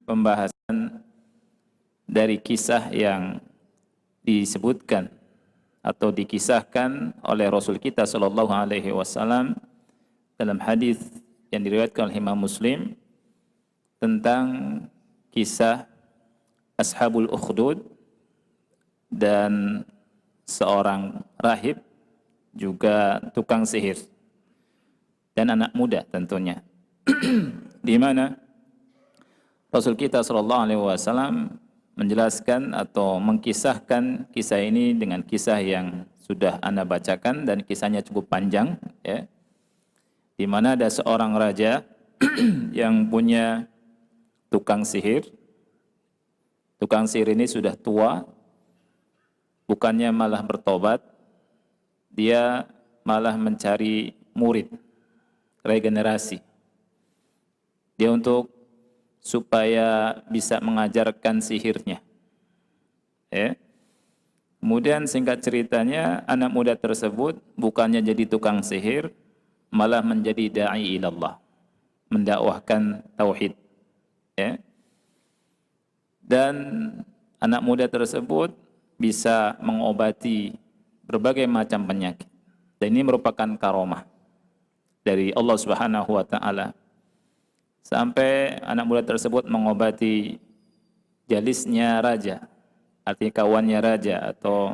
pembahasan dari kisah yang disebutkan atau dikisahkan oleh Rasul kita sallallahu alaihi wasallam dalam hadis yang diriwayatkan oleh Imam Muslim tentang kisah Ashabul Ukhdud dan seorang rahib juga tukang sihir dan anak muda tentunya di mana Rasul kita sallallahu alaihi wasallam menjelaskan atau mengkisahkan kisah ini dengan kisah yang sudah Anda bacakan dan kisahnya cukup panjang ya. Di mana ada seorang raja yang punya tukang sihir. Tukang sihir ini sudah tua, bukannya malah bertobat, dia malah mencari murid, regenerasi. Dia untuk supaya bisa mengajarkan sihirnya. Ya. Kemudian singkat ceritanya, anak muda tersebut bukannya jadi tukang sihir, malah menjadi da'i ilallah, mendakwahkan tauhid. Ya. Dan anak muda tersebut bisa mengobati berbagai macam penyakit. Dan ini merupakan karomah dari Allah Subhanahu wa taala. Sampai anak muda tersebut mengobati jalisnya raja, artinya kawannya raja atau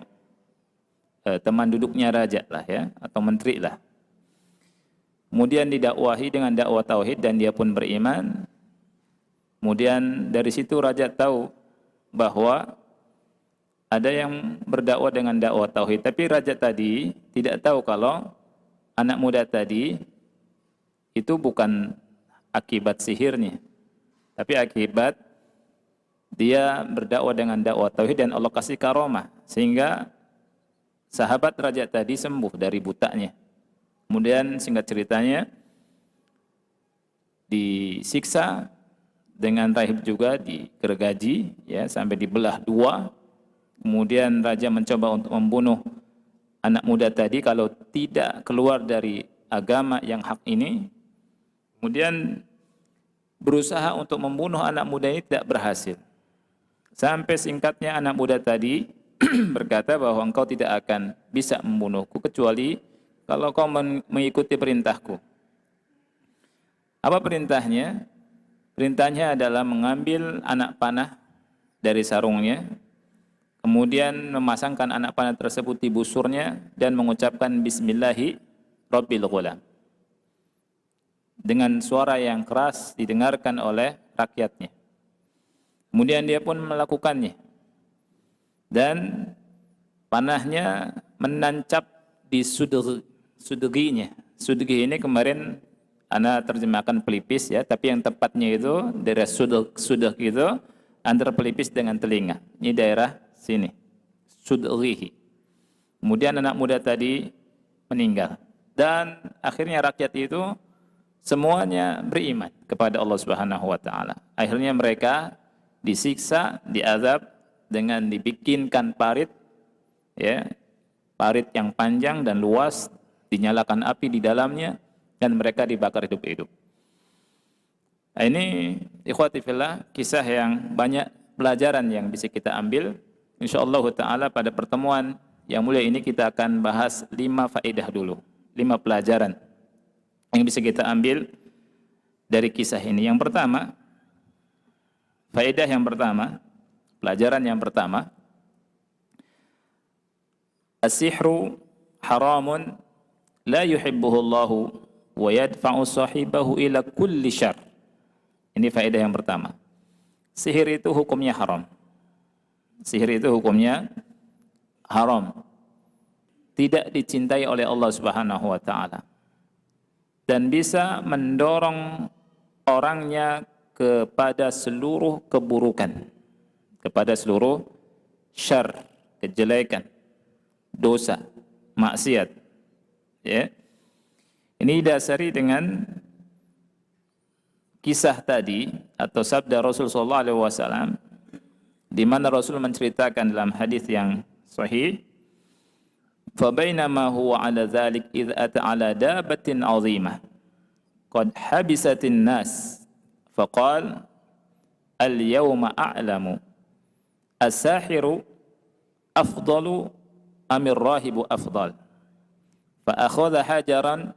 teman duduknya raja lah ya, atau menteri lah. Kemudian didakwahi dengan dakwah tauhid dan dia pun beriman. Kemudian dari situ raja tahu bahwa ada yang berdakwah dengan dakwah tauhid, tapi raja tadi tidak tahu kalau anak muda tadi itu bukan akibat sihirnya, tapi akibat dia berdakwah dengan dakwah tauhid dan Allah kasih karomah sehingga sahabat raja tadi sembuh dari butanya. Kemudian singkat ceritanya disiksa dengan rahib juga, digergaji ya sampai dibelah dua. Kemudian raja mencoba untuk membunuh anak muda tadi kalau tidak keluar dari agama yang hak ini. Kemudian berusaha untuk membunuh anak muda ini tidak berhasil. Sampai singkatnya anak muda tadi berkata bahwa engkau tidak akan bisa membunuhku kecuali kalau kau mengikuti perintahku. Apa perintahnya? Perintahnya adalah mengambil anak panah dari sarungnya, kemudian memasangkan anak panah tersebut di busurnya dan mengucapkan Bismillahi Rabbil Ghulam. Dengan suara yang keras didengarkan oleh rakyatnya. Kemudian dia pun melakukannya. Dan panahnya menancap di sudginya. Sudgi ini kemarin Ana terjemahkan pelipis ya, tapi yang tepatnya itu daerah sudg itu antara pelipis dengan telinga. Ini daerah sini. Sudgihi. Kemudian anak muda tadi meninggal. Dan akhirnya rakyat itu semuanya beriman kepada Allah Subhanahu wa taala. Akhirnya mereka disiksa, diazab dengan dibikinkan parit ya, parit yang panjang dan luas, dinyalakan api di dalamnya dan mereka dibakar hidup-hidup. Nah, ini ikhwati fillah kisah yang banyak pelajaran yang bisa kita ambil. Insyaallah taala pada pertemuan yang mulia ini kita akan bahas 5 faedah dulu, 5 pelajaran yang bisa kita ambil dari kisah ini. Yang pertama, faedah yang pertama, pelajaran yang pertama, as-sihru haramun la yuhibbuhu Allahu wa yadfa'u sahibahu ila kulli syarr. Ini faedah yang pertama. Sihir itu hukumnya haram. Sihir itu hukumnya haram. Tidak dicintai oleh Allah Subhanahu wa taala. Dan bisa mendorong orangnya kepada seluruh keburukan, kepada seluruh syarr, kejelekan, dosa, maksiat. Ya. Ini didasari dengan kisah tadi atau sabda Rasul sallallahu alaihi wasallam di mana Rasul menceritakan dalam hadis yang sahih, فَبَيْنَمَا هُوَ عَلَى ذَلِكَ إِذْ أَتَى عَلَى دَابَةٍ عَظِيمَةٍ قَدْ حَبِسَتِ النَّاسَ فَقَالَ al-yawma a'lamu as-sahiru afdalu amir rahibu afdal. Fa akhadha hajaran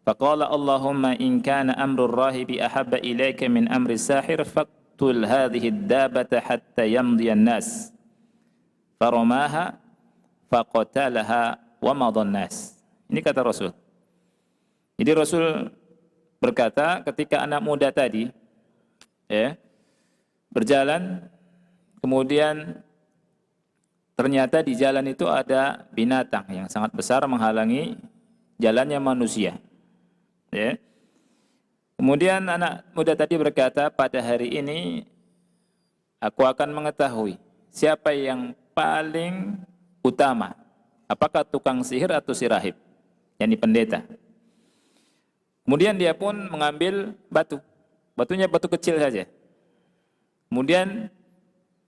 faqala Allahumma in kana amru rahibi ahabba ilayka min amri sahir faqtul hadhihi ad-dabata hatta yamdi an-nas. Faramaha faqatalaha wa madha an-nas. Ini kata Rasul. Jadi Rasul berkata ketika anak muda tadi berjalan, kemudian ternyata di jalan itu ada binatang yang sangat besar menghalangi jalannya manusia. Kemudian anak muda tadi berkata, pada hari ini aku akan mengetahui siapa yang paling utama, apakah tukang sihir atau si rahib, yakni pendeta. Kemudian dia pun mengambil batu, batunya batu kecil saja. Kemudian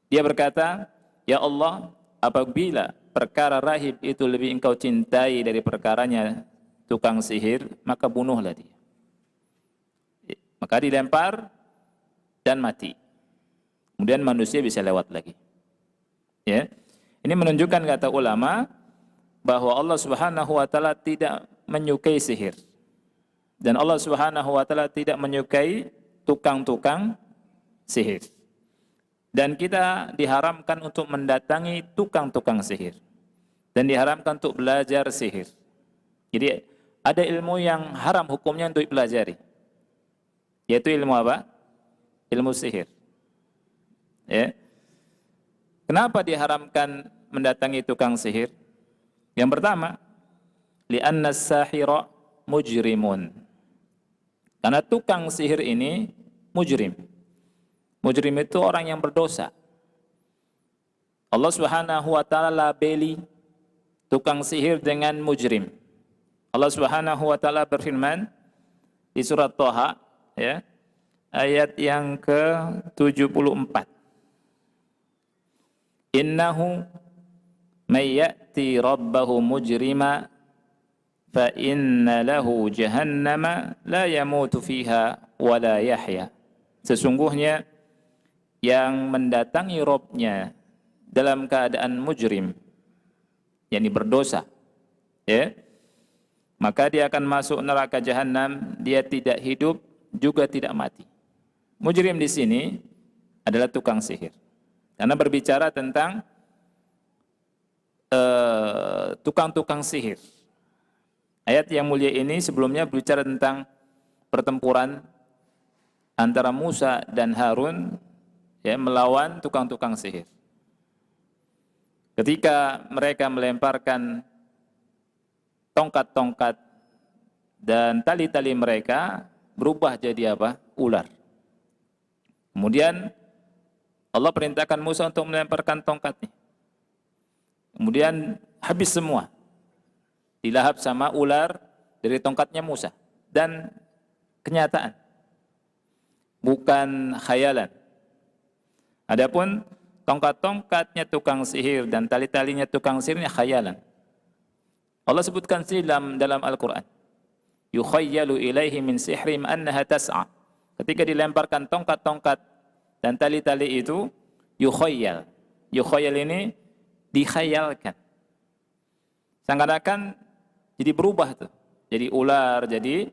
dia berkata, ya Allah, apabila perkara rahib itu lebih engkau cintai dari perkaranya tukang sihir, maka bunuhlah dia. Maka dilempar dan mati. Kemudian manusia bisa lewat lagi. Ini menunjukkan, kata ulama, bahwa Allah Subhanahu wa taala tidak menyukai sihir. Dan Allah Subhanahu wa taala tidak menyukai tukang-tukang sihir. Dan kita diharamkan untuk mendatangi tukang-tukang sihir. Dan diharamkan untuk belajar sihir. Jadi ada ilmu yang haram hukumnya untuk dipelajari. Yaitu ilmu apa? Ilmu sihir. Kenapa diharamkan mendatangi tukang sihir? Yang pertama, li'anna as-sahira mujrimun. Karena tukang sihir ini mujrim. Mujrim itu orang yang berdosa. Allah Subhanahu wa taala labeli tukang sihir dengan mujrim. Allah Subhanahu wa taala berfirman di surat Thaha, ayat yang ke-74. Innahu may ya'ti rabbahu mujrima fa inna lahu jahannama la yamutu fiha wa la yahya. Sesungguhnya yang mendatangi Rabb-nya dalam keadaan mujrim, yakni berdosa, maka dia akan masuk neraka jahanam, dia tidak hidup juga tidak mati. Mujrim di sini adalah tukang sihir. Karena berbicara tentang tukang-tukang sihir. Ayat yang mulia ini sebelumnya berbicara tentang pertempuran antara Musa dan Harun melawan tukang-tukang sihir. Ketika mereka melemparkan tongkat-tongkat dan tali-tali mereka berubah jadi apa? Ular. Kemudian Allah perintahkan Musa untuk melemparkan tongkatnya. Kemudian habis semua. Dilahap sama ular dari tongkatnya Musa. Dan kenyataan. Bukan khayalan. Adapun tongkat-tongkatnya tukang sihir dan tali-talinya tukang sihirnya khayalan. Allah sebutkan sini dalam Al-Quran. Yukhayyalu ilaihi min sihrim annaha tas'a. Ketika dilemparkan tongkat-tongkat dan tali-tali itu, yukhayyal. Yukhayyal ini dikhayalkan. Seakan-akan jadi berubah tuh. Jadi ular, jadi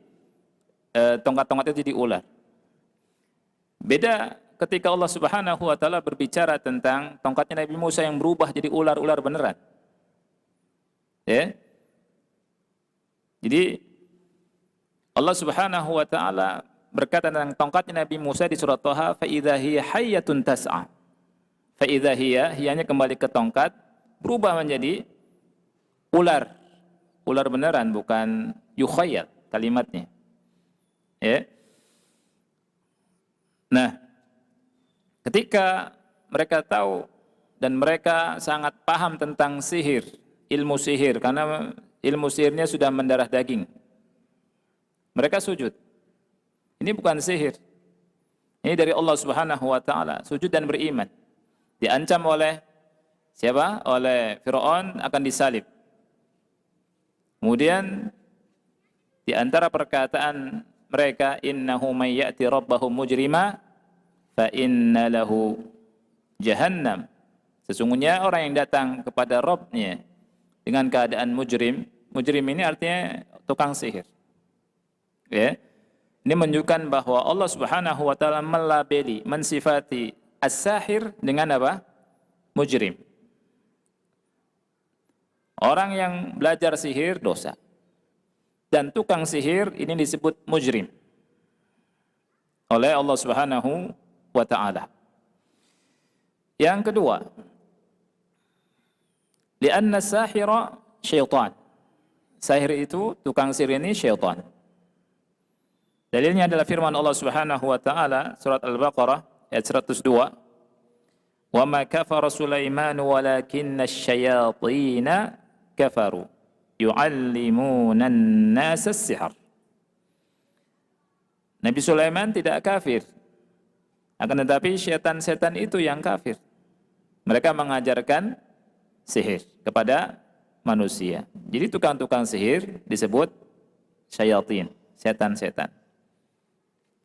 tongkat-tongkat itu jadi ular. Beda ketika Allah Subhanahu wa taala berbicara tentang tongkatnya Nabi Musa yang berubah jadi ular-ular beneran. Jadi Allah Subhanahu wa taala berkata tentang tongkatnya Nabi Musa di surat Thaha, fa idza hiya hayyatun tas'a. Fa idza hiyanya kembali ke tongkat, berubah menjadi ular. Ular beneran, bukan yukhayyal kalimatnya. Nah, ketika mereka tahu dan mereka sangat paham tentang sihir, ilmu sihir, karena ilmu sihirnya sudah mendarah daging, mereka sujud. Ini bukan sihir. Ini dari Allah Subhanahu wa taala, sujud dan beriman. Diancam oleh siapa? Oleh Firaun akan disalib. Kemudian di antara perkataan mereka, innahu may ya'ti rabbahu mujrima fa inna lahu jahannam. Sesungguhnya orang yang datang kepada Rabbnya dengan keadaan mujrim, mujrim ini artinya tukang sihir. Ya. Ini menunjukkan bahwa Allah Subhanahu wa taala melabeli, mensifati as-sahir dengan apa? Mujrim. Orang yang belajar sihir dosa. Dan tukang sihir ini disebut mujrim oleh Allah Subhanahu wa taala. Yang kedua, li'anna sahira syaitan. Sahir itu, tukang sihir ini syaitan. Dalilnya adalah firman Allah Subhanahu wa taala surat Al-Baqarah ayat 102. Wa ma kafara Sulaiman walakinna asy-syayatin kafaru yu'allimuna an-nasa as-sihr. Nabi Sulaiman tidak kafir. Akan tetapi setan-setan itu yang kafir. Mereka mengajarkan sihir kepada manusia. Jadi tukang-tukang sihir disebut syayatin, setan-setan.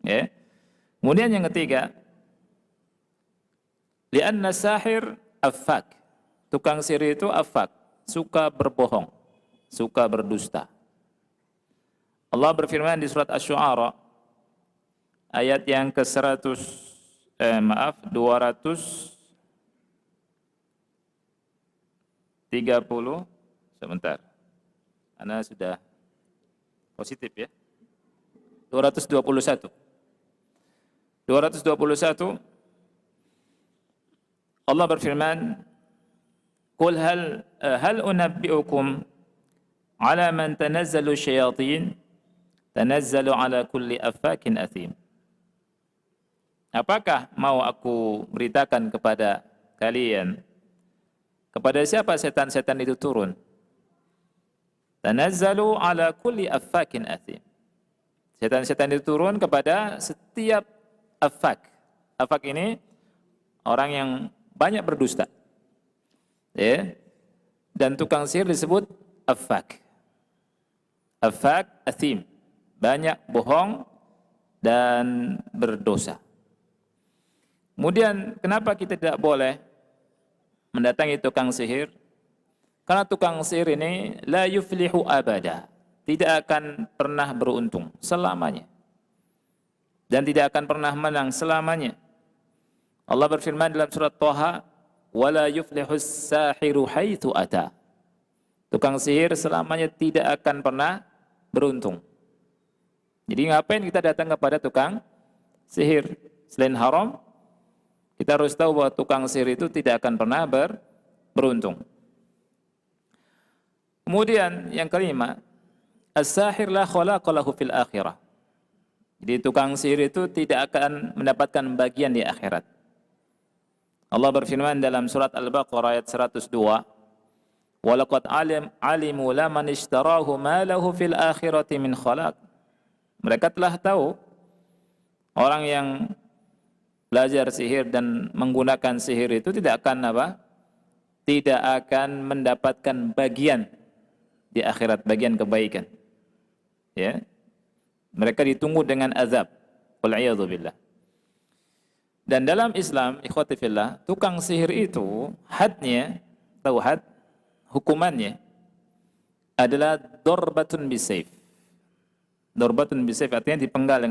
Ya. Kemudian yang ketiga, li'anna sahir affak. Tukang sihir itu affak, suka berbohong, suka berdusta. Allah berfirman di surat Asy-Syu'ara ayat yang ke-230 sebentar. Ana sudah positif ya. 221 Allah berfirman, "Qul hal unabbi'ukum ala man tanazzalu syayatin tanazzalu ala kulli affakin athim." Apakah mau aku beritakan kepada kalian kepada siapa setan-setan itu turun? Tanazzalu ala kulli affakin athim. Setan-setan itu turun kepada setiap affak. Affak ini orang yang banyak berdusta. Ya. Dan tukang sihir disebut affak. Affak athim. Banyak bohong dan berdosa. Kemudian kenapa kita tidak boleh mendatangi tukang sihir? Karena tukang sihir ini la yuflihu abada. Tidak akan pernah beruntung selamanya. Dan tidak akan pernah menang selamanya. Allah berfirman dalam surat Thaha, "Wala yuflihus sahiru haitsu ata." Tukang sihir selamanya tidak akan pernah beruntung. Jadi ngapain kita datang kepada tukang sihir? Selain haram, kita harus tahu bahwa tukang sihir itu tidak akan pernah beruntung. Kemudian yang kelima, as-sahir la khalaqa lahu fil akhirah. Jadi tukang sihir itu tidak akan mendapatkan bagian di akhirat. Allah berfirman dalam surat Al-Baqarah ayat 102, "Wa laqad alimu laman ishtarahu ma lahu fil akhirati min khalaq." Mereka telah tahu orang yang belajar sihir dan menggunakan sihir itu tidak akan apa? Tidak akan mendapatkan bagian di akhirat, bagian kebaikan. Ya. Mereka ditunggu dengan azab. Wal-'iyadzu billah. Dan dalam Islam, ikhwati fillah, tukang sihir itu hadnya, tahu had, hukumannya adalah dorbatun bisayf. Dorbatun bisayf artinya dipenggal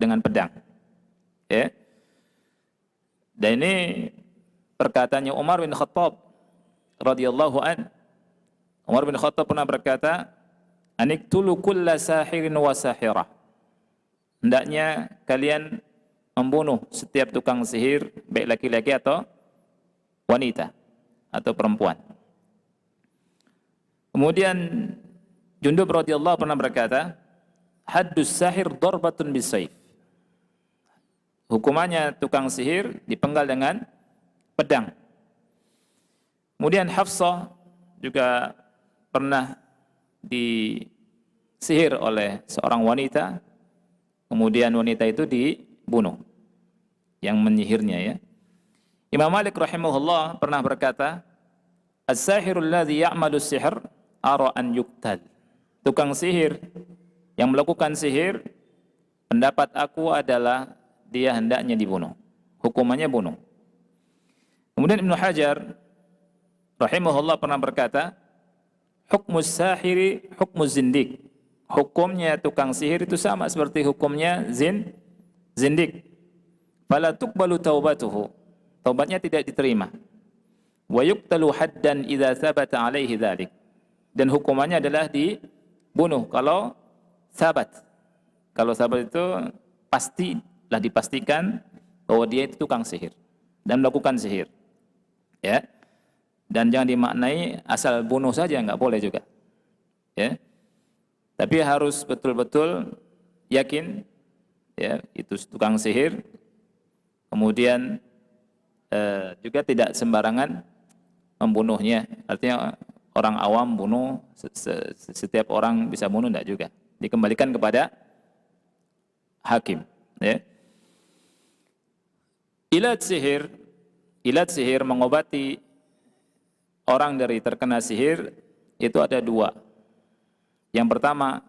dengan pedang. Ya. Dan ini perkataannya Umar bin Khattab radhiyallahu an. Umar bin Khattab pernah berkata, "Aniktulu kulla sahirin wa sahirah." Hendaknya kalian membunuh setiap tukang sihir, baik laki-laki atau wanita atau perempuan. Kemudian Jundub radhiyallahu pernah berkata, "Haddus sahir darbatun bisayf." Hukumannya tukang sihir dipenggal dengan pedang. Kemudian Hafsah juga pernah disihir oleh seorang wanita, kemudian wanita itu dibunuh yang menyihirnya ya. Imam Malik rahimahullah pernah berkata, "As-sahirul ladzi ya'malu sihr ara an yuqtal." Tukang sihir yang melakukan sihir, pendapat aku adalah dia hendaknya dibunuh. hukumannya bunuh. Kemudian Ibnu Hajar rahimahullah pernah berkata, hukmus sahiri hukmus zindik. Hukumnya tukang sihir itu sama seperti hukumnya zindik. Fala tuqbalu taubatuhu. Taubatnya tidak diterima. Wa yuqtalu haddan idza thabata alaihi dzalik. Dan hukumannya adalah dibunuh kalau sabat. Kalau sabat itu pastilah dipastikan bahwa dia itu tukang sihir dan melakukan sihir. Ya. Dan jangan dimaknai asal bunuh saja, enggak boleh juga. Ya. Tapi harus betul-betul yakin ya itu tukang sihir. Kemudian juga tidak sembarangan membunuhnya. Artinya orang awam bunuh, setiap orang bisa bunuh, tidak juga. Dikembalikan kepada hakim. Ya. Ilat sihir mengobati orang dari terkena sihir itu ada dua. Yang pertama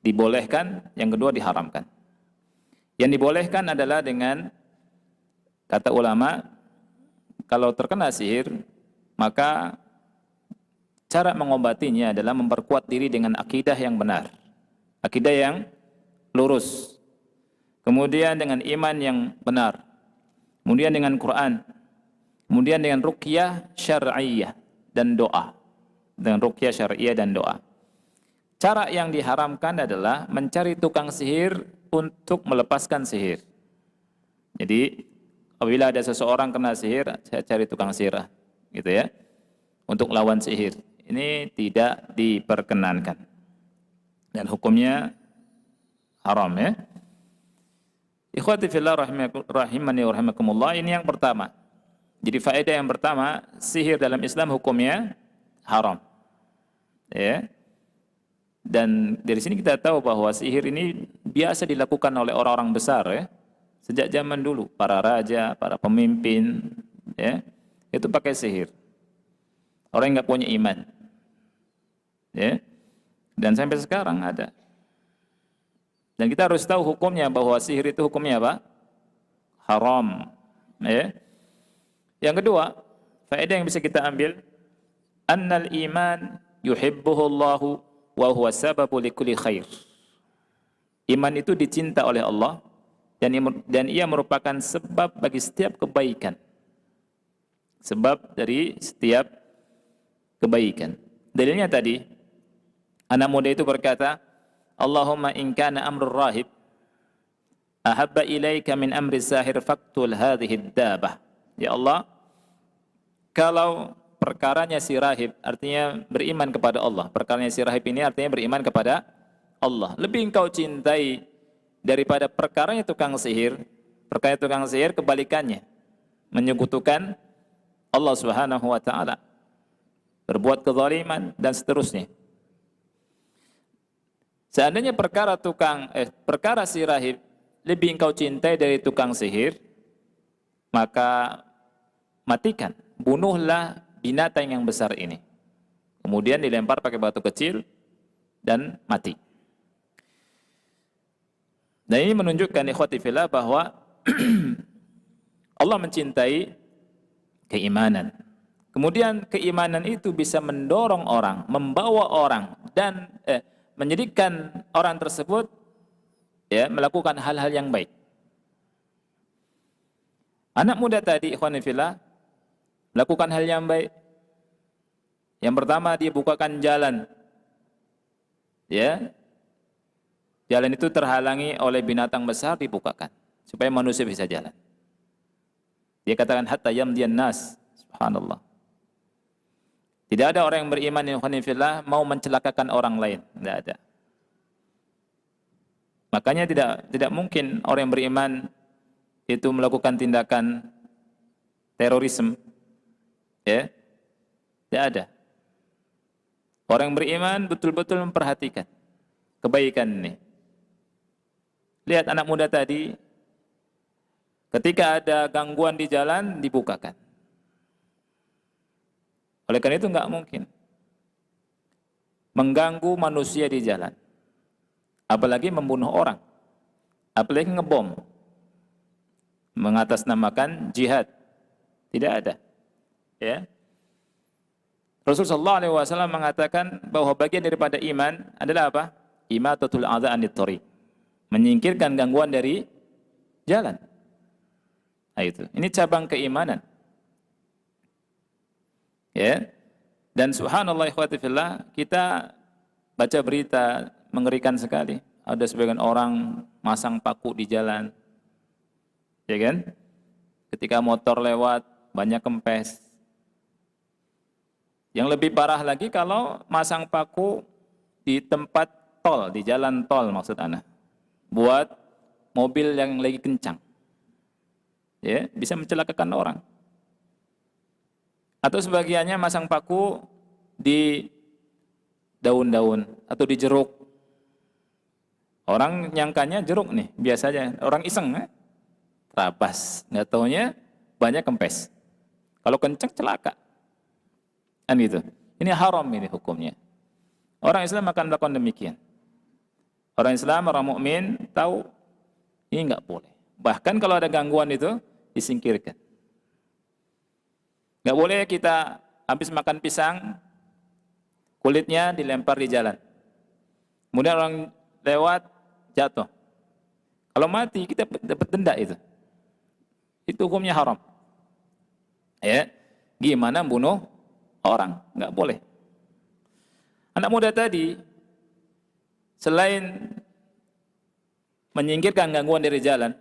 dibolehkan, yang kedua diharamkan. Yang dibolehkan adalah dengan kata ulama, kalau terkena sihir, maka cara mengobatinya adalah memperkuat diri dengan akidah yang benar, akidah yang lurus, kemudian dengan iman yang benar, kemudian dengan Quran, kemudian dengan ruqyah syar'iyyah dan doa, dengan ruqyah syar'iyyah dan doa. Cara yang diharamkan adalah mencari tukang sihir untuk melepaskan sihir. Jadi apabila ada seseorang kena sihir, saya cari tukang sihir, gitu ya, untuk lawan sihir. Ini tidak diperkenankan dan hukumnya haram ya. Ikhwati fillah rahimani wa rahimakumullah, ini yang pertama. Jadi faedah yang pertama, sihir dalam Islam hukumnya haram. Ya. Dan dari sini kita tahu bahwa sihir ini biasa dilakukan oleh orang-orang besar ya. Sejak zaman dulu, para raja, para pemimpin ya, itu pakai sihir. Orang yang enggak punya iman. Ya. Dan sampai sekarang ada. Dan kita harus tahu hukumnya, bahwa sihir itu hukumnya apa? Haram. Ya. Yang kedua, faedah yang bisa kita ambil, annal iman yuhibbuhu Allahu wa huwa sababu likulli khair. Iman itu dicinta oleh Allah dan ia merupakan sebab bagi setiap kebaikan. Sebab dari setiap kebaikan. Dalilnya tadi, anak muda itu berkata, Allahumma in kana amrul rahib ahabba ilaika min amri sahir faqtul hadhihi ad-dabah. Ya Allah, kalau perkaranya si rahib, artinya beriman kepada Allah. Perkaranya si rahib ini artinya beriman kepada Allah. Lebih engkau cintai daripada perkaranya tukang sihir. Perkara tukang sihir kebalikannya, menyekutukan Allah Subhanahu wa taala, berbuat kezaliman dan seterusnya. Seandainya perkara si rahib lebih engkau cintai dari tukang sihir, maka matikan, bunuhlah binatang yang besar ini. Kemudian dilempar pakai batu kecil dan mati. Dan ini menunjukkan ikhwati fillah bahwa Allah mencintai keimanan. Kemudian keimanan itu bisa mendorong orang, membawa orang dan menjadikan orang tersebut ya melakukan hal-hal yang baik. Anak muda tadi ikhwani fillah melakukan hal yang baik. Yang pertama, dia bukakan jalan. Ya. Jalan itu terhalangi oleh binatang besar, dibukakan supaya manusia bisa jalan. Dia katakan hatta yamdiyan nas. Subhanallah. Tidak ada orang yang beriman ikhwani fillah mau mencelakakan orang lain, tidak ada. Makanya tidak mungkin orang yang beriman itu melakukan tindakan terorisme. Ya, tidak ada. Orang yang beriman betul-betul memperhatikan kebaikan ini. Lihat anak muda tadi, ketika ada gangguan di jalan, dibukakan. Oleh karena itu enggak mungkin mengganggu manusia di jalan, apalagi membunuh orang, apalagi ngebom. mengatasnamakan jihad. Tidak ada. Ya. Rasulullah SAW mengatakan bahwa bagian daripada iman adalah apa? Imatatul adza anit thariq. Menyingkirkan gangguan dari jalan. Nah, itu. Ini cabang keimanan. Ya. Dan subhanallah ikhwati fillah, kita baca berita mengerikan sekali. Ada sebagian orang masang paku di jalan. Ya kan? Ketika motor lewat banyak kempes. Yang lebih parah lagi kalau masang paku di tempat tol, di jalan tol maksud ana. Buat mobil yang lagi kencang. Ya, bisa mencelakakan orang. Atau sebagiannya masang paku di daun-daun atau di jeruk. Orang nyangkanya jeruk nih, biasanya orang iseng terabas, nggak taunya banyak kempes. Kalau kencang celaka. Kan gitu. Ini haram ini hukumnya. Orang Islam akan melakukan demikian. Orang Islam, orang mukmin tahu ini nggak boleh. Bahkan kalau ada gangguan itu disingkirkan. Nggak boleh kita habis makan pisang, kulitnya dilempar di jalan. Kemudian orang lewat jatuh. Kalau mati kita dapat denda itu. Itu hukumnya haram. Ya, gimana bunuh orang? Nggak boleh. Anak muda tadi selain menyingkirkan gangguan dari jalan,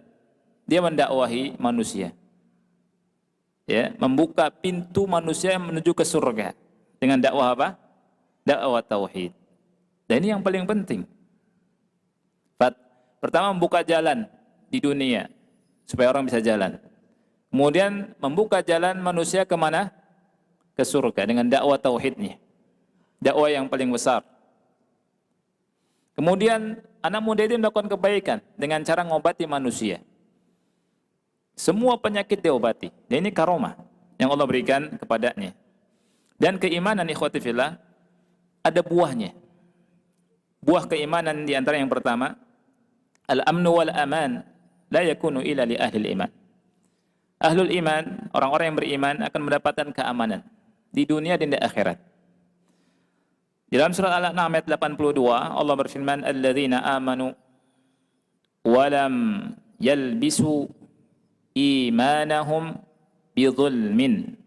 dia mendakwahi manusia. Ya, membuka pintu manusia menuju ke surga dengan dakwah apa? Dakwah tauhid. Dan ini yang paling penting. Pertama membuka jalan di dunia supaya orang bisa jalan. Kemudian membuka jalan manusia ke mana? Ke surga dengan dakwah tauhidnya. Dakwah yang paling besar. Kemudian anak muda itu melakukan kebaikan dengan cara ngobati manusia. Semua penyakit diobati. Dan ini karomah yang Allah berikan kepadanya. Dan keimanan ikhwati fillah ada buahnya. Buah keimanan di antara yang pertama, al-amnu wal aman la yakunu illa li ahli iman. Ahlul iman, orang-orang yang beriman akan mendapatkan keamanan di dunia dan di akhirat. Di dalam surat Al-An'am ayat 82, Allah berfirman, "Alladzina amanu wa lam yalbisu imanahum bidzulmin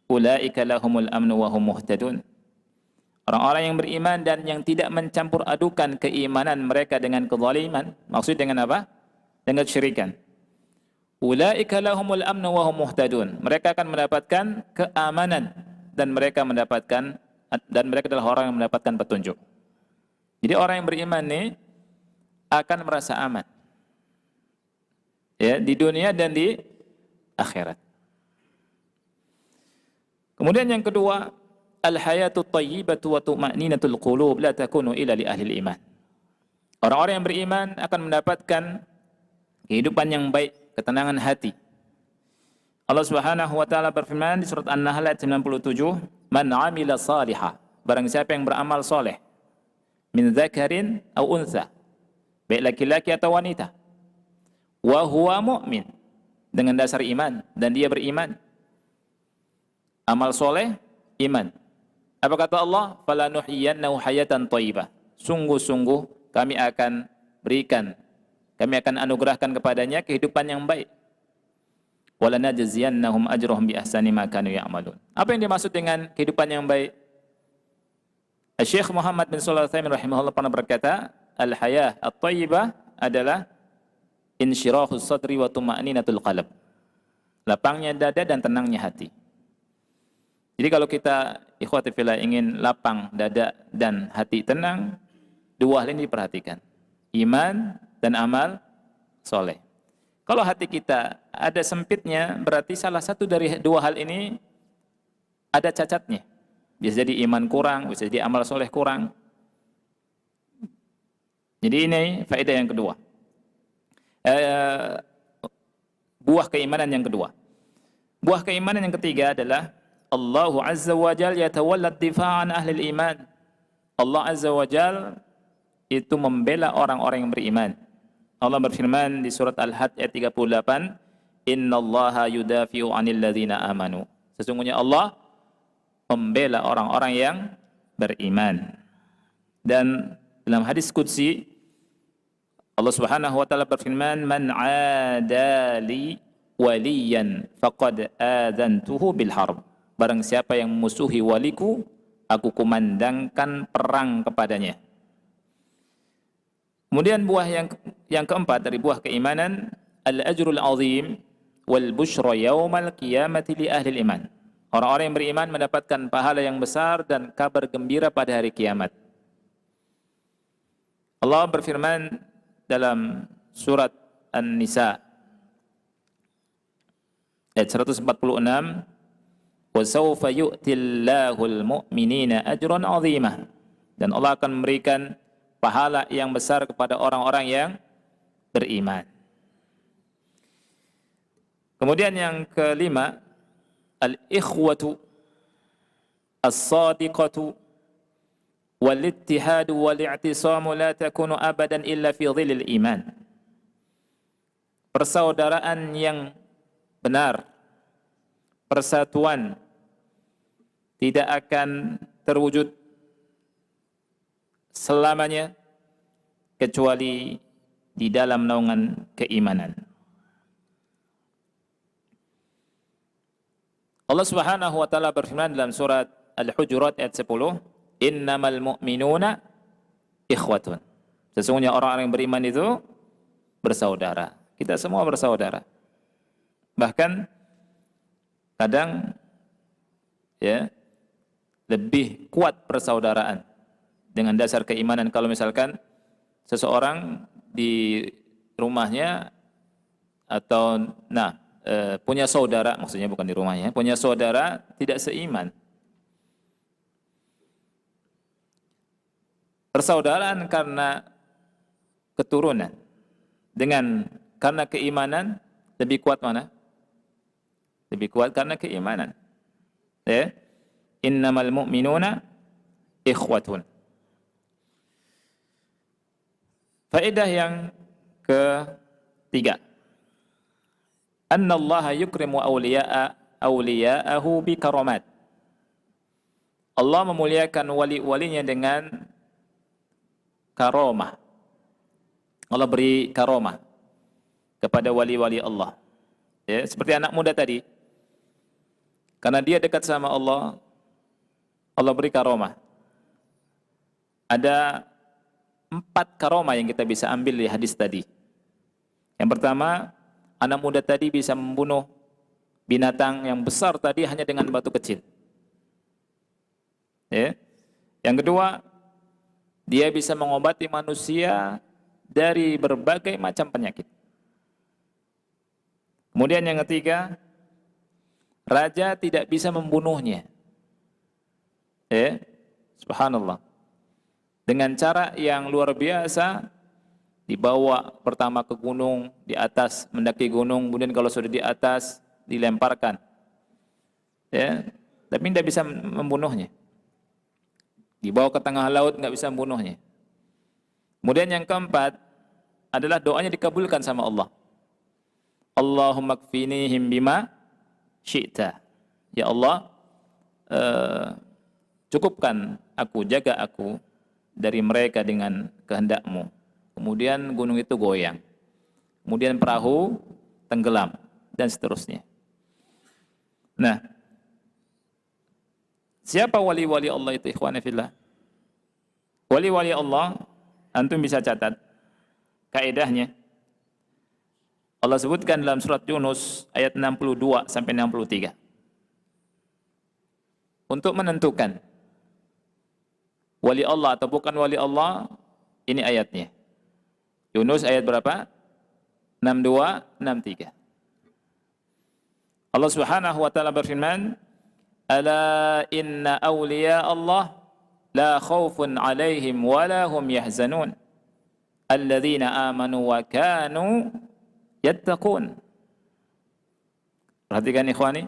ulaika lahumul amnu wa hum muhtadun." Orang-orang yang beriman dan yang tidak mencampur adukan keimanan mereka dengan kezaliman. Maksud dengan apa? Dengan kesyirikan. Ulaika lahumul amnu wa hum muhtadun. Mereka akan mendapatkan keamanan dan mereka adalah orang yang mendapatkan petunjuk. Jadi orang yang beriman ini akan merasa aman. Ya, di dunia dan di akhirat. Kemudian yang kedua, al-hayatu thayyibatu wa tuma'ninatul qulub la takunu illa li ahli iman. Orang-orang yang beriman akan mendapatkan kehidupan yang baik, ketenangan hati. Allah Subhanahu wa taala berfirman di surat An-Nahl ayat 97, "Man 'amila shalihan", barang siapa yang beramal soleh, min dzakarin aw untha, baik laki-laki atau wanita, wa huwa mu'min, dengan dasar iman dan dia beriman. Amal soleh, iman. Apa kata Allah? "Falanuhyiyannahu hayatan thayyibah." Sungguh-sungguh kami akan anugerahkan kepadanya kehidupan yang baik. "Walanajziyannahum ajrahum bi ahsani ma kanu ya'malun." Apa yang dimaksud dengan kehidupan yang baik? Syekh Muhammad bin Shalih Al-Utsaimin rahimahullah pernah berkata, "Al-hayah at-thayyibah adalah insyirahus sadri wa tuma'ninatul qalb." Lapangnya dada dan tenangnya hati. Jadi kalau kita ikhwati fillah ingin lapang dada dan hati tenang, dua hal ini diperhatikan. Iman dan amal soleh. Kalau hati kita ada sempitnya, berarti salah satu dari dua hal ini ada cacatnya. Bisa jadi iman kurang, bisa jadi amal soleh kurang. Jadi ini faedah yang kedua. Buah keimanan yang kedua. Buah keimanan yang ketiga adalah Allah Azza wa Jal yatawalla ad-difa'an ahli iman. Allah Azza wa Jal itu membela orang-orang yang beriman. Allah berfirman di surat Al-Hajj ayat 38, innallaha yudafi'u 'anil ladzina amanu. Sesungguhnya Allah membela orang-orang yang beriman. Dan dalam hadis qudsi Allah Subhanahu wa taala berfirman, "Man 'adali waliyan faqad adzantuhu bil harb." Barang siapa yang memusuhi waliku, aku kumandangkan perang kepadanya. Kemudian buah yang keempat dari buah keimanan, al-ajrul azim wal busyra yaumal qiyamati li ahli iman. Orang-orang yang beriman mendapatkan pahala yang besar dan kabar gembira pada hari kiamat. Allah berfirman dalam surat An-Nisa ayat 146, "Wa sawfa yu'tillahul mu'minina ajran 'azimah." Dan Allah akan memberikan pahala yang besar kepada orang-orang yang beriman. Kemudian yang kelima, al-ikhwatu as-sadiqatu wal-ittihadu wal-i'tisamu la takunu abadan illa fi dhillil iman. Persaudaraan yang benar, persatuan tidak akan terwujud selamanya kecuali di dalam naungan keimanan. Allah Subhanahu wa taala berfirman dalam surat Al-Hujurat ayat 10, "Innamal mu'minuna ikhwatun." Sesungguhnya orang-orang yang beriman itu bersaudara. Kita semua bersaudara. Bahkan kadang ya lebih kuat persaudaraan dengan dasar keimanan. Kalau misalkan seseorang di rumahnya atau punya saudara, maksudnya bukan di rumahnya, punya saudara tidak seiman. Persaudaraan karena keturunan karena keimanan lebih kuat mana? Lebih kuat karena keimanan. Ya. Innamal mu'minuna ikhwatun. Faedah yang ketiga, annallaha yukrimu awliya'ahu bi karamat. Allah memuliakan wali-walinya dengan karamah. Allah beri karamah kepada wali-wali Allah. Ya, seperti anak muda tadi. Karena dia dekat sama Allah, Allah beri karamah. Ada 4 karamah yang kita bisa ambil di hadis tadi. Yang pertama, anak muda tadi bisa membunuh binatang yang besar tadi hanya dengan batu kecil. Ya. Yang kedua, dia bisa mengobati manusia dari berbagai macam penyakit. Kemudian yang ketiga, raja tidak bisa membunuhnya. Ya. Subhanallah. Dengan cara yang luar biasa, dibawa pertama ke gunung, di atas mendaki gunung, kemudian kalau sudah di atas dilemparkan. Ya, tapi tidak bisa membunuhnya. Dibawa ke tengah laut, nggak bisa membunuhnya. Kemudian yang keempat adalah doanya dikabulkan sama Allah. Allahumma kfinihim bima syi'ta. Ya Allah, cukupkan aku, jaga aku dari mereka dengan kehendak-Mu. Kemudian gunung itu goyang. Kemudian perahu tenggelam dan seterusnya. Nah, siapa wali-wali Allah itu, ikhwan fillah? Wali-wali Allah, antum bisa catat kaidahnya. Allah sebutkan dalam surat Yunus ayat 62 sampai 63. Untuk menentukan wali Allah atau bukan wali Allah, ini ayatnya. Yunus ayat berapa? 62, 63. Allah Subhanahu wa taala berfirman, "Ala inna awliya Allah la khaufun 'alaihim wa la hum yahzanun. Alladzina amanu wa kanu yattaqun." Perhatikan ikhwani.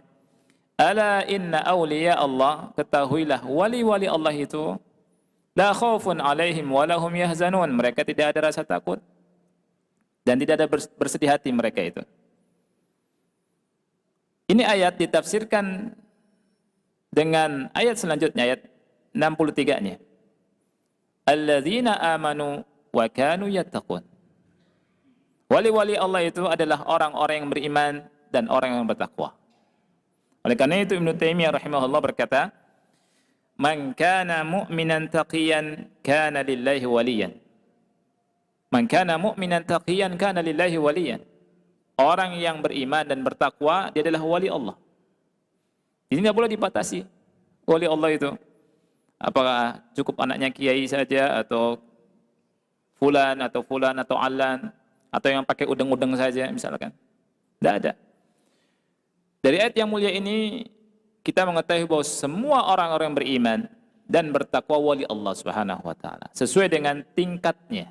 Ala inna awliya Allah, ketahuilah wali-wali Allah itu la khaufun 'alaihim wa la hum yahzanun. Mereka tidak ada rasa takut dan tidak ada bersedih hati mereka itu. Ini ayat ditafsirkan dengan ayat selanjutnya, ayat 63-nya. Alladzina amanu wa kanu yattaqun. Wali-wali Allah itu adalah orang-orang yang beriman dan orang yang bertakwa. Oleh karena itu Ibnu Taimiyah rahimahullah berkata, "Man kana mu'minan taqiyan kana lillahi waliyan." Man kana mu'minan taqiyan kana lillahi waliyan. Orang yang beriman dan bertakwa, dia adalah wali Allah. Ini tidak boleh dibatasi wali Allah itu. Apakah cukup anaknya kiai saja, atau fulan atau alan, atau yang pakai udeng-udeng saja misalkan. Tidak ada. Dari ayat yang mulia ini kita mengetahui bahwa semua orang-orang beriman dan bertakwa wali Allah Subhanahu wa taala sesuai dengan tingkatnya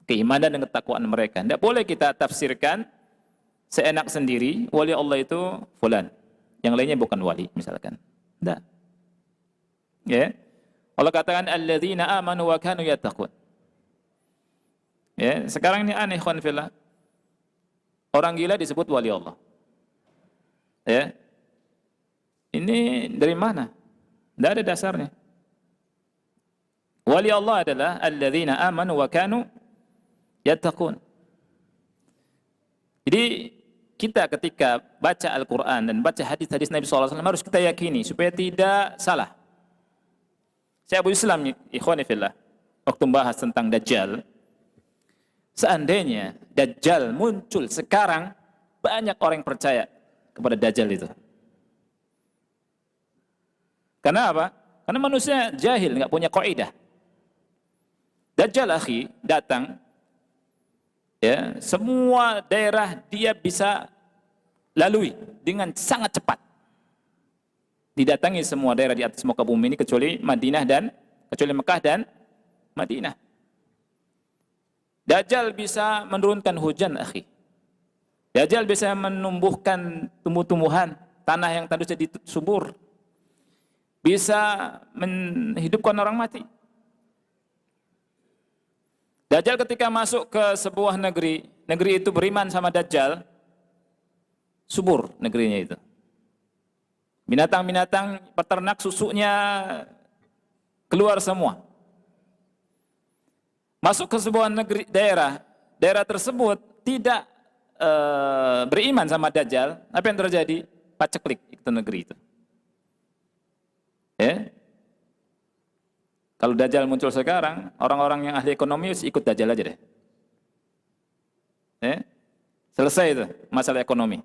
keimanan dan ketakwaan mereka. Tidak boleh kita tafsirkan seenak sendiri, wali Allah itu fulan, yang lainnya bukan wali misalkan. Tidak. Ya. Allah katakan alladzina amanu wa kanu yattaqun. Ya, sekarang ini aneh ikhwan fillah. Orang gila disebut wali Allah. Ya. Ini dari mana? Tidak ada dasarnya. Wali Allah adalah alladzina amanu wa kanu yattaqun. Jadi kita ketika baca Al-Quran dan baca hadis-hadis Nabi SAW harus kita yakini supaya tidak salah. Saya Abu Islam, ikhwani fillah, waktu membahas tentang Dajjal, seandainya Dajjal muncul sekarang, banyak orang yang percaya kepada Dajjal itu. Karena apa? Karena manusia jahil, nggak punya kaidah. Dajjal akhi datang, ya, semua daerah dia bisa lalui dengan sangat cepat. Didatangi semua daerah di atas muka bumi ini kecuali Mekah dan Madinah. Dajjal bisa menurunkan hujan, akhi. Dajjal bisa menumbuhkan tumbuh-tumbuhan, tanah yang tadi jadi subur. Bisa menghidupkan orang mati. Dajjal ketika masuk ke sebuah negeri, negeri itu beriman sama Dajjal, subur negerinya itu. Binatang-binatang peternak susunya keluar semua. Masuk ke sebuah negeri, daerah tersebut tidak beriman sama Dajjal, apa yang terjadi? Paceklik itu negeri itu. Ya. Kalau Dajjal muncul sekarang, orang-orang yang ahli ekonomi ikut Dajjal aja deh. Selesai itu masalah ekonomi.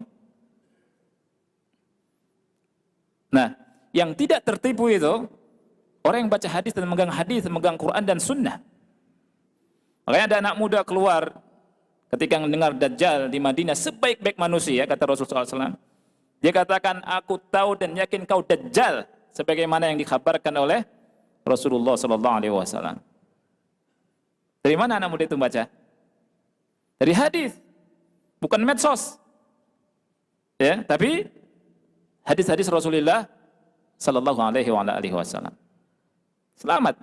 Nah, yang tidak tertipu itu orang yang baca hadis dan memegang Quran dan Sunnah. Makanya ada anak muda keluar ketika mendengar Dajjal di Madinah sebaik-baik manusia, kata Rasulullah SAW. Dia katakan, aku tahu dan yakin kau Dajjal, sebagaimana yang dikabarkan oleh Rasulullah SAW. Dari mana anak muda itu baca? Dari hadis, bukan medsos. Ya, tapi hadis-hadis Rasulullah sallallahu alaihi wasallam. Selamat.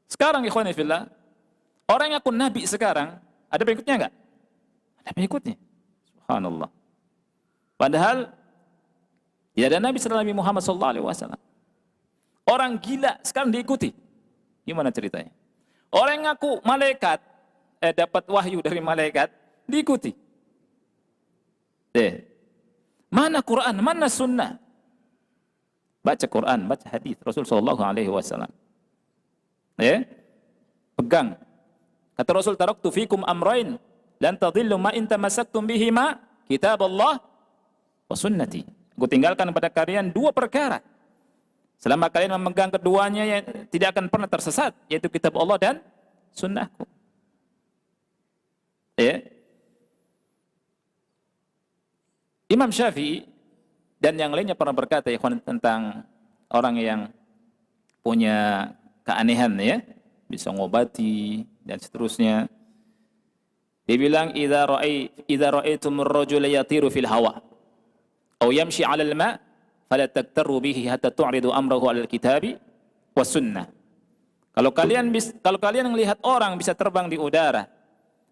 Sekarang ikhwani fillah, orang yang akun nabi sekarang ada pengikutnya enggak? Ada pengikutnya. Subhanallah. Padahal tidak ada nabi setelah Nabi Muhammad sallallahu alaihi wasallam. Orang gila sekarang diikuti. Gimana ceritanya? Orang yang ngaku malaikat, dapat wahyu dari malaikat, diikuti. Mana Quran, mana sunnah? Baca Quran, baca hadis Rasul sallallahu alaihi wasallam. Pegang. Kata Rasul, taraktu fikum amrain lan tadillu ma in tamassaktum bihima kitaballah wa sunnati. Aku tinggalkan pada kalian dua perkara. Selama kalian memegang keduanya, ya, tidak akan pernah tersesat, yaitu kitab Allah dan sunnahku. Imam Syafi'i dan yang lainnya pernah berkata ya tentang orang yang punya keanehan, ya, bisa ngobati dan seterusnya. Dia bilang, idza ra'aitumur rajula yatiru fil hawa aw yamshi 'alal ma' fala taktaru bihi hatta tu'ridu amrahu 'alal kitabi was sunnah. Kalau kalian melihat orang bisa terbang di udara,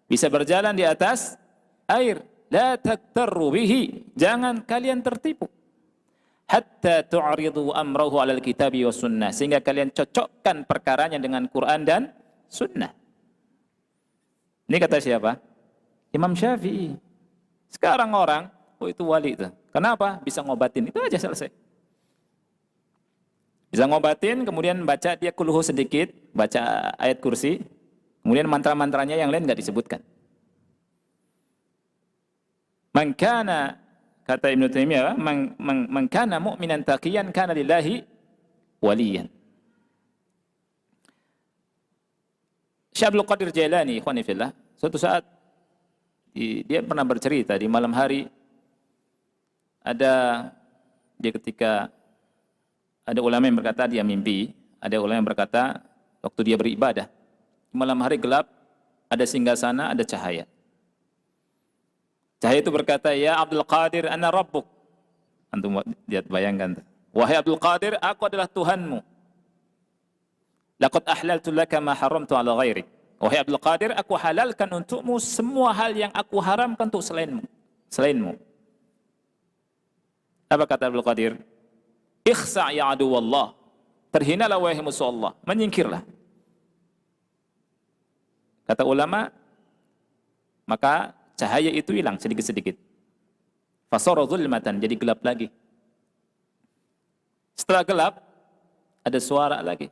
bisa berjalan di atas air, La taktarru bihi, jangan kalian tertipu. Hatta tu'ridu amrahu 'alal kitabi was sunnah, sehingga kalian cocokkan perkaranya dengan Quran dan sunnah. Ini kata siapa? Imam Syafi'i. Sekarang orang, oh itu wali itu. Kenapa? Bisa ngobatin, itu aja selesai. Bisa ngobatin, kemudian baca dia kulhu sedikit, baca ayat kursi, kemudian mantra-mantranya yang lain enggak disebutkan. Man kana, kata Ibnu Taimiyah, man kana mu'minan taqiyan kana lillahi waliyan. Syekh Abdul Qadir Jailani, ikhwani fillah, suatu saat dia pernah bercerita di malam hari dia ketika ada ulama yang berkata dia mimpi, ada ulama yang berkata waktu dia beribadah, di malam hari gelap, ada singgasana, ada cahaya. Cahaya itu berkata, ya Abdul Qadir, ana rabbuk. Antum lihat, bayangkan. Wahai Abdul Qadir, aku adalah Tuhanmu. Laqad ahlaltu laka ma haramtu ala ghairik. Wahai Abdul Qadir, aku halalkan untukmu semua hal yang aku haramkan untuk selainmu. Apa kata Abdul Qadir? Ikhsa' ya aduwallah. Terhinalah wahai musuh Allah, menyingkirlah. Kata ulama, maka cahaya itu hilang sedikit-sedikit. Fasara zulmatan, jadi gelap lagi. Setelah gelap, ada suara lagi.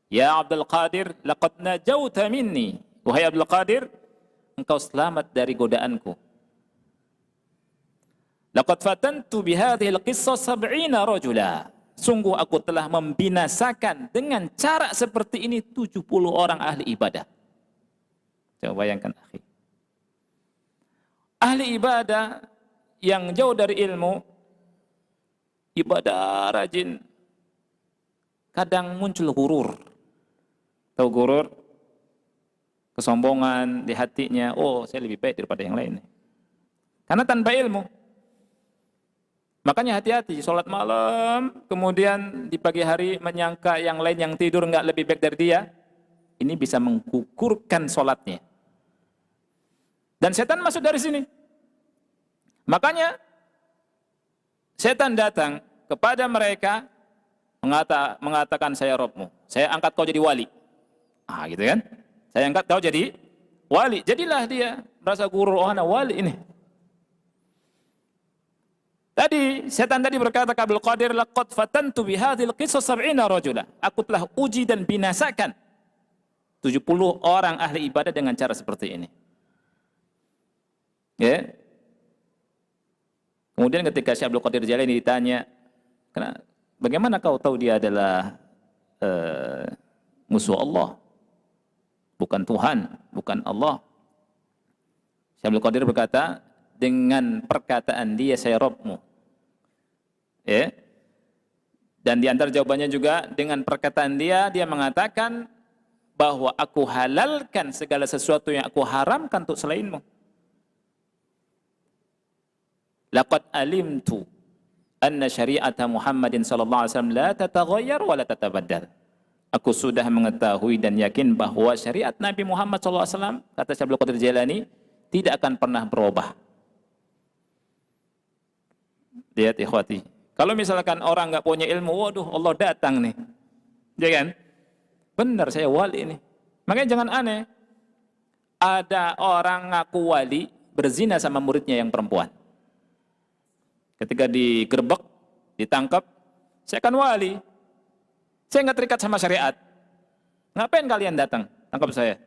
Ya Abdul Qadir, laqad najauta minni. Wahai Abdul Qadir, engkau selamat dari godaanku. Laqad fatantu bihadhihi al-qissah 70 rajula. Sungguh aku telah membinasakan dengan cara seperti ini 70 orang ahli ibadah. Coba bayangkan, akhi. Ahli ibadah yang jauh dari ilmu, ibadah rajin, kadang muncul gurur. Tahu gurur? Kesombongan di hatinya, oh saya lebih baik daripada yang lain. Karena tanpa ilmu. Makanya hati-hati, sholat malam, kemudian di pagi hari menyangka yang lain yang tidur nggak lebih baik dari dia, ini bisa menggugurkan sholatnya. Dan setan masuk dari sini. Makanya setan datang kepada mereka mengatakan, saya Rabbmu, saya angkat kau jadi wali. Gitu kan? Saya angkat kau jadi wali. Jadilah dia merasa gurur, oh anak wali ini. Tadi setan tadi berkata ke Abdul Qadir, laqad fatantu bihadhil qissah 70 rajula. Aku telah uji dan binasakan 70 orang ahli ibadah dengan cara seperti ini. Ya. Kemudian ketika Syekh Abdul Qadir Jailani ditanya, bagaimana kau tahu dia adalah musuh Allah, bukan Tuhan, bukan Allah? Syekh Abdul Qadir berkata, dengan perkataan dia, saya Rabbmu. Ya. Dan di antara jawabannya juga dengan perkataan dia mengatakan bahwa aku halalkan segala sesuatu yang aku haramkan untuk selainmu. Laqad alimtu anna syari'ata Muhammadin sallallahu alaihi wasallam la tataghayyar wa la tatabaddal. Aku sudah mengetahui dan yakin bahwa syariat Nabi Muhammad sallallahu alaihi wasallam, kata Syekh Abdul Qadir Jailani, tidak akan pernah berubah. Lihat ikhwati, kalau misalkan orang nggak punya ilmu, waduh Allah datang nih, ya kan? Benar saya wali ini. Makanya jangan aneh. Ada orang ngaku wali berzina sama muridnya yang perempuan. Ketika digerebek, ditangkap, saya kan wali. Saya nggak terikat sama syariat. Ngapain kalian datang tangkap saya?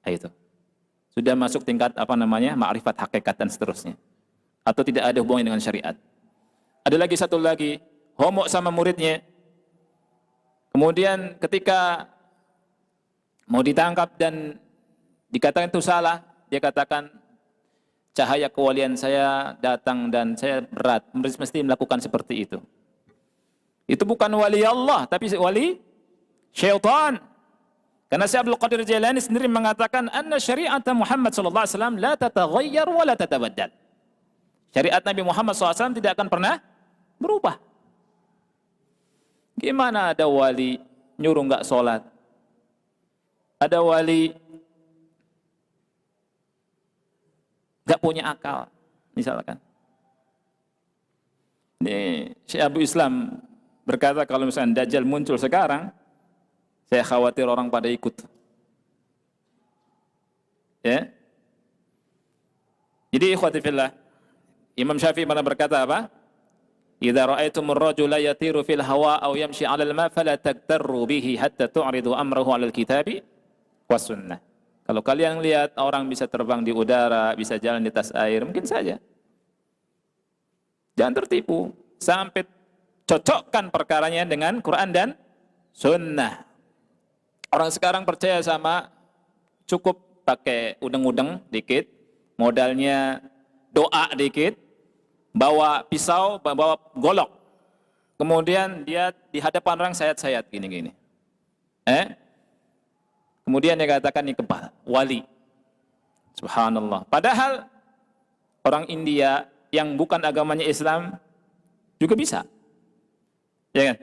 Itu sudah masuk tingkat ma'rifat hakikat dan seterusnya. Atau tidak ada hubungan dengan syariat. Ada lagi satu lagi, homo sama muridnya. Kemudian ketika mau ditangkap dan dikatakan itu salah, dia katakan cahaya kewalian saya datang dan saya berat, mesti melakukan seperti itu. Itu bukan wali Allah, tapi wali syaitan. Karena Syekh Abdul Qadir Jailani sendiri mengatakan anna syari'ata Muhammad sallallahu alaihi wasallam la tataghayyar wa la tatabaddal. Syariat Nabi Muhammad SAW tidak akan pernah berubah. Gimana ada wali nyuruh nggak sholat? Ada wali nggak punya akal, misalkan. Ini Syekh Abu Islam berkata kalau misalnya Dajjal muncul sekarang, saya khawatir orang pada ikut. Ya. Jadi ikhwati fillah, Imam Syafi'i pernah berkata apa? Idza ra'aitumur rajula yatiru fil hawa aw yamshi 'alal ma fala tagtarru bihi hatta tu'ridu amrahu 'alal kitabi was sunnah. Kalau kalian lihat orang bisa terbang di udara, bisa jalan di atas air, mungkin saja. Jangan tertipu sampai cocokkan perkaranya dengan Quran dan Sunnah. Orang sekarang percaya sama cukup pakai udeng-udeng dikit, modalnya doa dikit, bawa pisau, bawa golok. Kemudian dia di hadapan orang sayat-sayat gini-gini. Kemudian dia katakan ini kebal, wali. Subhanallah. Padahal orang India yang bukan agamanya Islam juga bisa. Ya kan?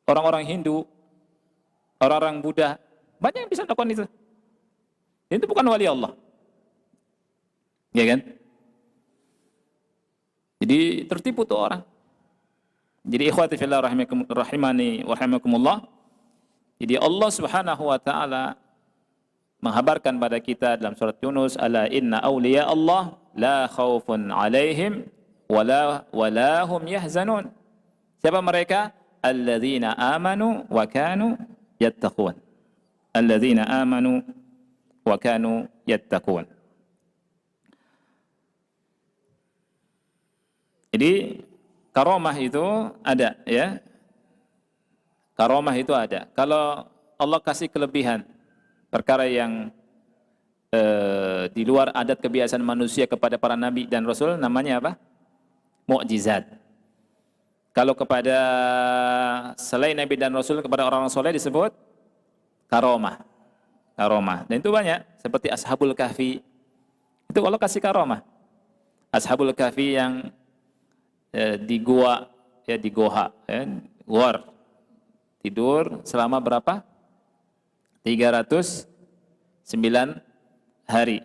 Orang-orang Hindu, orang-orang Buddha, banyak yang bisa lakukan itu. Itu bukan wali Allah. Ya kan? Jadi tertipu tuh orang. Jadi ikhwati fillah rahimani wa rahimakumullah. Jadi Allah Subhanahu wa taala menghabarkan pada kita dalam surat Yunus, ala inna awliya Allah la khaufun alaihim wala hum yahzanun. Siapa mereka? Alladzina amanu wa kanu yattaqun. Alladzina amanu wa kanu yattaqun. Jadi karomah itu ada, ya. Karomah itu ada. Kalau Allah kasih kelebihan perkara yang di luar adat kebiasaan manusia kepada para nabi dan rasul, namanya apa? Mukjizat. Kalau kepada selain nabi dan rasul, kepada orang-orang soleh disebut karomah. Karomah. Dan itu banyak, seperti Ashabul Kahfi. Itu Allah kasih karomah. Ashabul Kahfi yang di gua, ya, di goha, ya, war. Tidur selama berapa? 309 hari.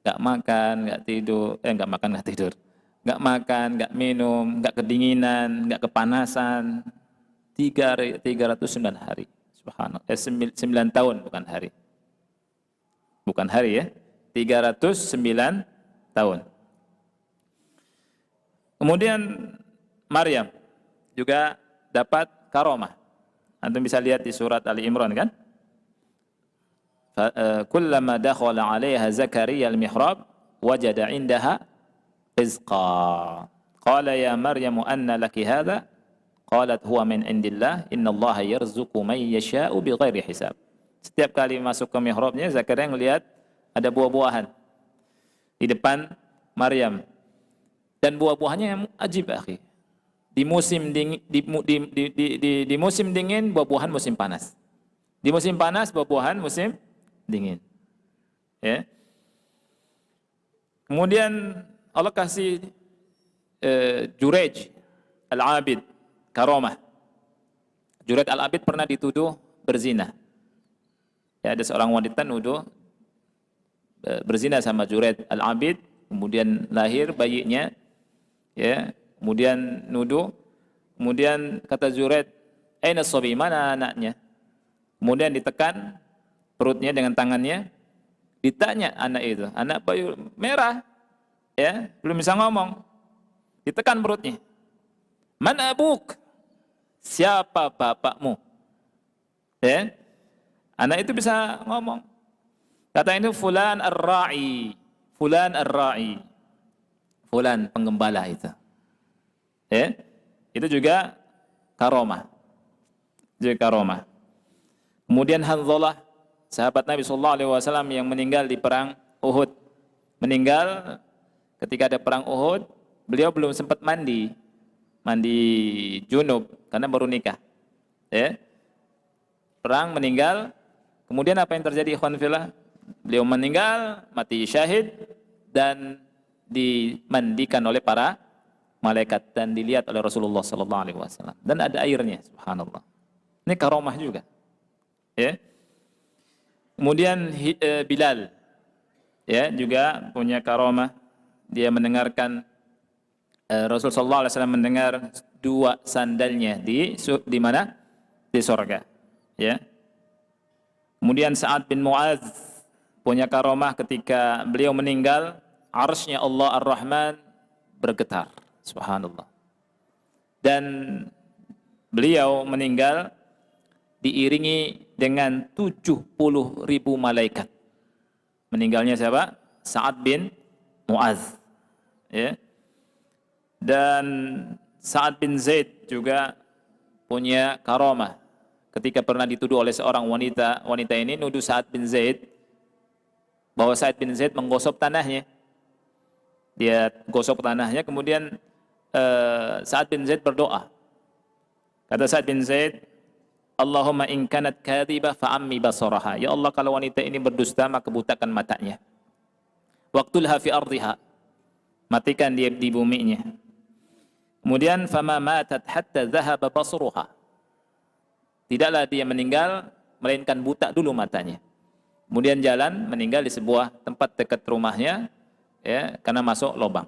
Gak makan, gak tidur, gak makan, gak tidur. Gak makan, gak minum, gak kedinginan, gak kepanasan. 309 hari. Subhanallah. 9 tahun, bukan hari. Bukan hari, ya. 309 tahun. Kemudian Maryam juga dapat karomah. Antum bisa lihat di surat Ali Imran, kan? Kullama dakhala 'alaiha Zakaria al-mihrab wajada 'indaha rizqa. Qala ya Maryam anna laki hadha? Qalat huwa min indillah innallaha yarzuqu man yasha'u bighairi hisab. Setiap kali masuk ke mihrabnya, Zakaria melihat ada buah-buahan di depan Maryam. Dan buah-buahannya yang ajib, akhi. Di musim dingin, di musim dingin buah-buahan musim panas. Di musim panas buah-buahan musim dingin. Ya. Kemudian Allah kasih Jurej Al-Abid karomah. Jurej Al-Abid pernah dituduh berzina. Ya, ada seorang wanita nuduh berzina sama Jurej Al-Abid, kemudian lahir bayinya, ya. Kemudian nuduh, kemudian kata Jurej, aina sabi, mana anaknya? Kemudian ditekan perutnya dengan tangannya, ditanya anak itu, anak bayi merah, ya, belum bisa ngomong, ditekan perutnya. Man abuk? Siapa bapakmu? Ya, anak itu bisa ngomong. Kata itu fulan ar-ra'i, fulan ar-ra'i, fulan penggembala itu. Ya, itu juga karomah. Juga karomah. Kemudian Hanzalah, sahabat Nabi SAW yang meninggal di perang Uhud. Meninggal ketika ada perang Uhud, beliau belum sempat mandi junub karena baru nikah. Ya. Perang, meninggal, kemudian apa yang terjadi, ikhwan fillah? Beliau meninggal, mati syahid, dan dimandikan oleh para malaikat dan dilihat oleh Rasulullah SAW. Dan ada airnya, subhanallah. Ini karomah juga. Ya. Kemudian Bilal ya juga punya karomah. Dia mendengarkan Rasulullah SAW mendengar dua sandalnya di mana? Di surga. Ya. Kemudian Sa'ad bin Mu'adz punya karomah ketika beliau meninggal, arsy-Nya Allah Ar-Rahman bergetar. Subhanallah. Dan beliau meninggal diiringi dengan 70.000 malaikat. Meninggalnya siapa? Sa'ad bin Mu'adz. Ya. Dan Sa'ad bin Zaid juga punya karomah. Ketika pernah dituduh oleh seorang wanita ini nuduh Sa'ad bin Zaid bahwa Sa'ad bin Zaid menggosok tanahnya. Dia gosok tanahnya, kemudian Sa'ad bin Zaid berdoa. Kata Sa'ad bin Zaid, Allahumma in kanat kadhibah fa'ammi basaraha. Ya Allah, kalau wanita ini berdusta maka butakan matanya. Waqtulha fi ardiha. Matikan dia di buminya. Kemudian fama matat hatta dhahaba basruha. Tidaklah dia meninggal melainkan buta dulu matanya. Kemudian jalan meninggal di sebuah tempat dekat rumahnya, ya, karena masuk lubang.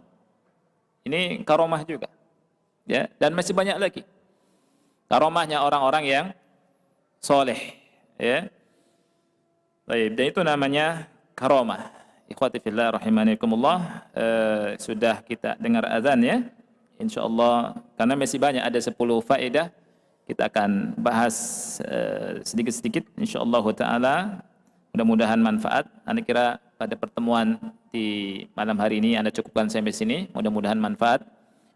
Ini karomah juga. Ya, dan masih banyak lagi. Karomahnya orang-orang yang soleh, ya. Baik, dan itu namanya karomah. Ikhwati fillah rahimanikumullah, sudah kita dengar azan ya. Insyaallah karena masih banyak ada 10 faedah, kita akan bahas sedikit-sedikit insyaallah taala. Mudah-mudahan manfaat. Anda kira pada pertemuan di malam hari ini Anda cukupkan sampai sini. Mudah-mudahan manfaat.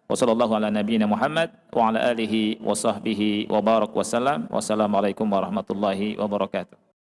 Wassallallahu ala nabiyyina Muhammad wa ala alihi wa sahbihi wa barak wa salam. Wassalamualaikum warahmatullahi wabarakatuh.